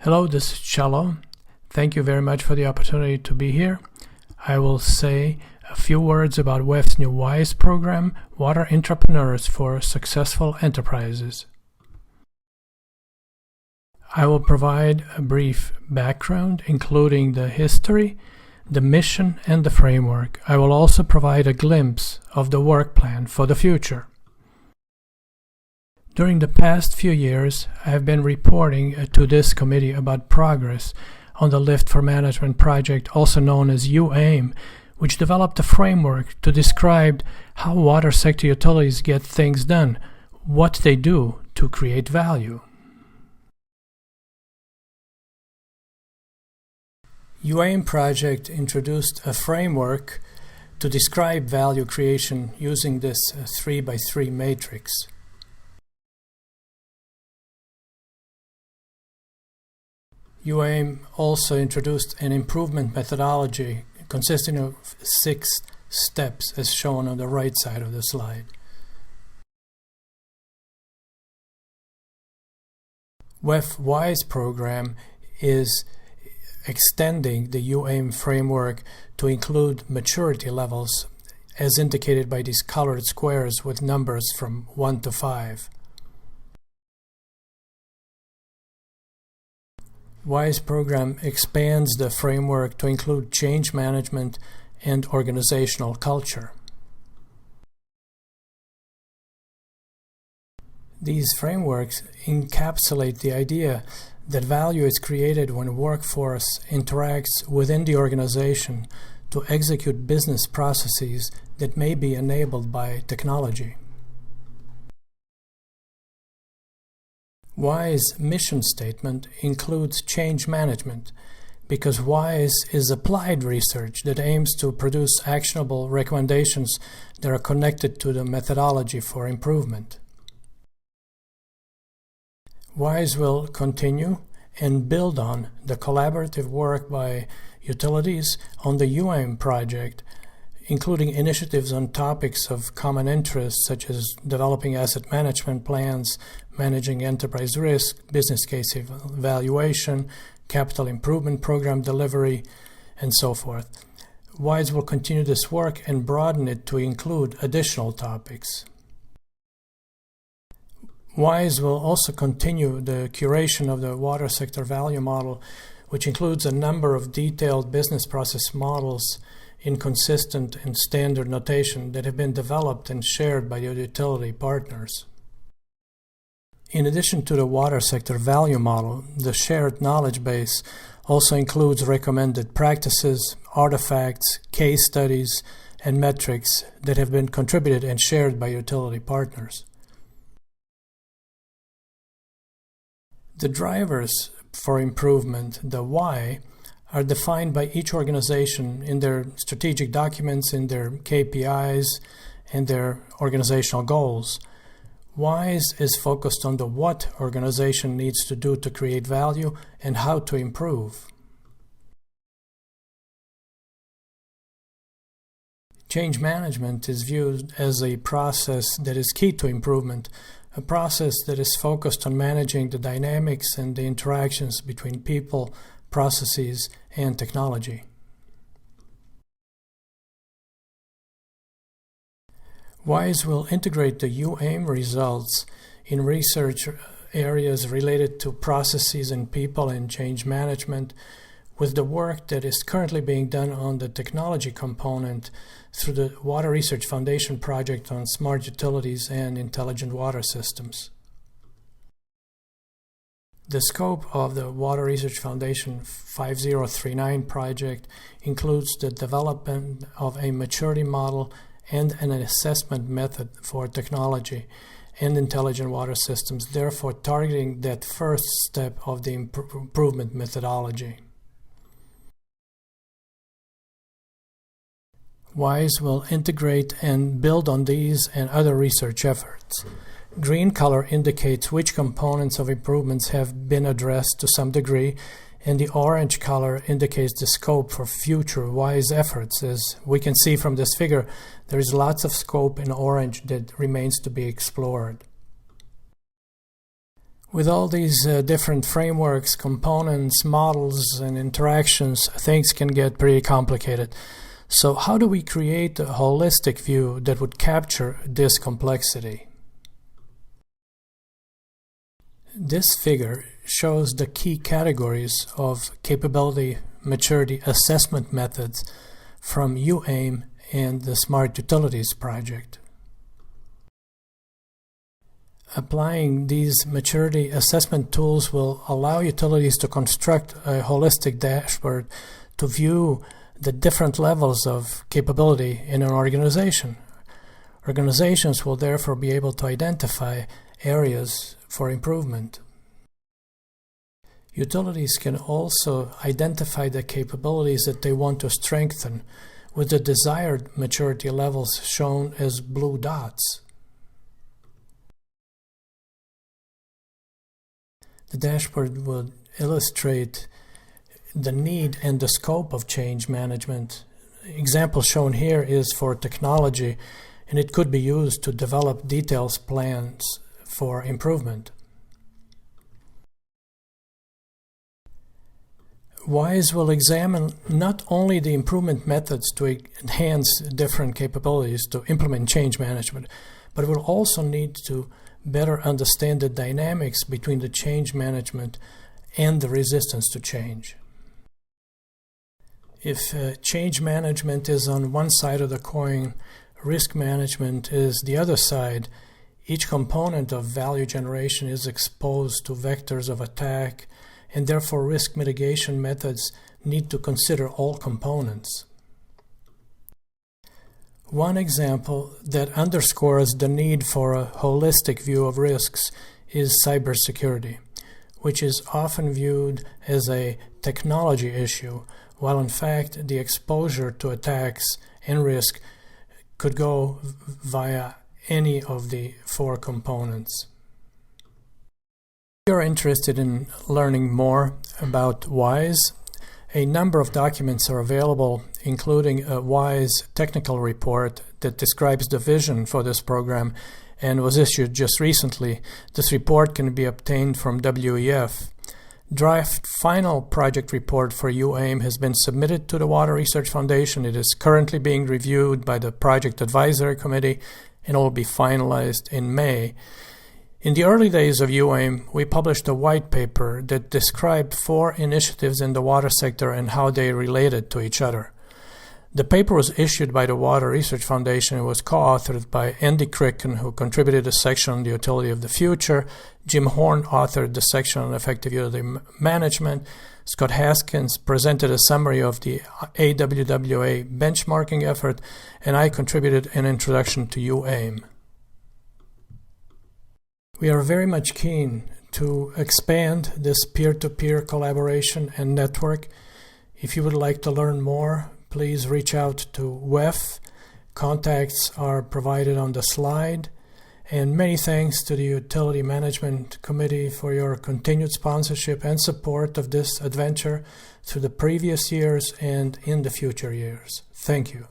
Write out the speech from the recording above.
Hello, this is Cello. Thank you very much for the opportunity to be here. I will say a few words about WEF's new WISE program, Water Entrepreneurs for Successful Enterprises. I will provide a brief background, including the history, the mission, and the framework. I will also provide a glimpse of the work plan for the future. During the past few years, I have been reporting to this committee about progress on the Lift for Management project, also known as UAIM, which developed a framework to describe how water sector utilities get things done, what they do to create value. UAIM project introduced a framework to describe value creation using this 3x3 matrix. UAIM also introduced an improvement methodology consisting of 6 steps as shown on the right side of the slide. WEF WISE program is extending the UAIM framework to include maturity levels as indicated by these colored squares with numbers from 1 to 5. WISE program expands the framework to include change management and organizational culture. These frameworks encapsulate the idea that value is created when a workforce interacts within the organization to execute business processes that may be enabled by technology. WISE mission statement includes change management because WISE is applied research that aims to produce actionable recommendations that are connected to the methodology for improvement. WISE will continue and build on the collaborative work by utilities on the UAIM project, including initiatives on topics of common interest such as developing asset management plans, managing enterprise risk, business case evaluation, capital improvement program delivery, and so forth. WISE will continue this work and broaden it to include additional topics. WISE will also continue the curation of the water sector value model, which includes a number of detailed business process models in consistent and standard notation that have been developed and shared by the utility partners. In addition to the water sector value model, the shared knowledge base also includes recommended practices, artifacts, case studies, and metrics that have been contributed and shared by utility partners. The drivers for improvement, the why, are defined by each organization in their strategic documents, in their KPIs, and their organizational goals. WISE is focused on the what organization needs to do to create value and how to improve. Change management is viewed as a process that is key to improvement, a process that is focused on managing the dynamics and the interactions between people, processes, and technology. WISE will integrate the UAIM results in research areas related to processes and people and change management with the work that is currently being done on the technology component through the Water Research Foundation project on smart utilities and intelligent water systems. The scope of the Water Research Foundation 5039 project includes the development of a maturity model and an assessment method for technology and intelligent water systems, therefore targeting that first step of the improvement methodology. WISE will integrate and build on these and other research efforts. Green color indicates which components of improvements have been addressed to some degree, and the orange color indicates the scope for future WISE efforts. As we can see from this figure, there is lots of scope in orange that remains to be explored. With all these different frameworks, components, models, and interactions, things can get pretty complicated. So how do we create a holistic view that would capture this complexity? This figure shows the key categories of capability maturity assessment methods from UAIM and the Smart Utilities project. Applying these maturity assessment tools will allow utilities to construct a holistic dashboard to view the different levels of capability in an organization. Organizations will therefore be able to identify areas for improvement. Utilities can also identify the capabilities that they want to strengthen with the desired maturity levels shown as blue dots. The dashboard will illustrate the need and the scope of change management. Example shown here is for technology, and it could be used to develop detailed plans for improvement. WISE will examine not only the improvement methods to enhance different capabilities to implement change management, but will also need to better understand the dynamics between the change management and the resistance to change. If change management is on one side of the coin, risk management is the other side, each component of value generation is exposed to vectors of attack, and therefore risk mitigation methods need to consider all components. One example that underscores the need for a holistic view of risks is cybersecurity, which is often viewed as a technology issue, while in fact the exposure to attacks and risk could go via any of the four components. If you're interested in learning more about WISE, a number of documents are available, including a WISE technical report that describes the vision for this program and was issued just recently. This report can be obtained from WEF. Draft final project report for UAIM has been submitted to the Water Research Foundation. It is currently being reviewed by the Project Advisory Committee and will be finalized in May. In the early days of UAIM, we published a white paper that described 4 initiatives in the water sector and how they related to each other. The paper was issued by the Water Research Foundation and was co-authored by Andy Cricken, who contributed a section on the utility of the future. Jim Horn authored the section on effective utility management. Scott Haskins presented a summary of the AWWA benchmarking effort, and I contributed an introduction to UAIM. We are very much keen to expand this peer-to-peer collaboration and network. If you would like to learn more, please reach out to WEF. Contacts are provided on the slide. And many thanks to the Utility Management Committee for your continued sponsorship and support of this adventure through the previous years and in the future years. Thank you.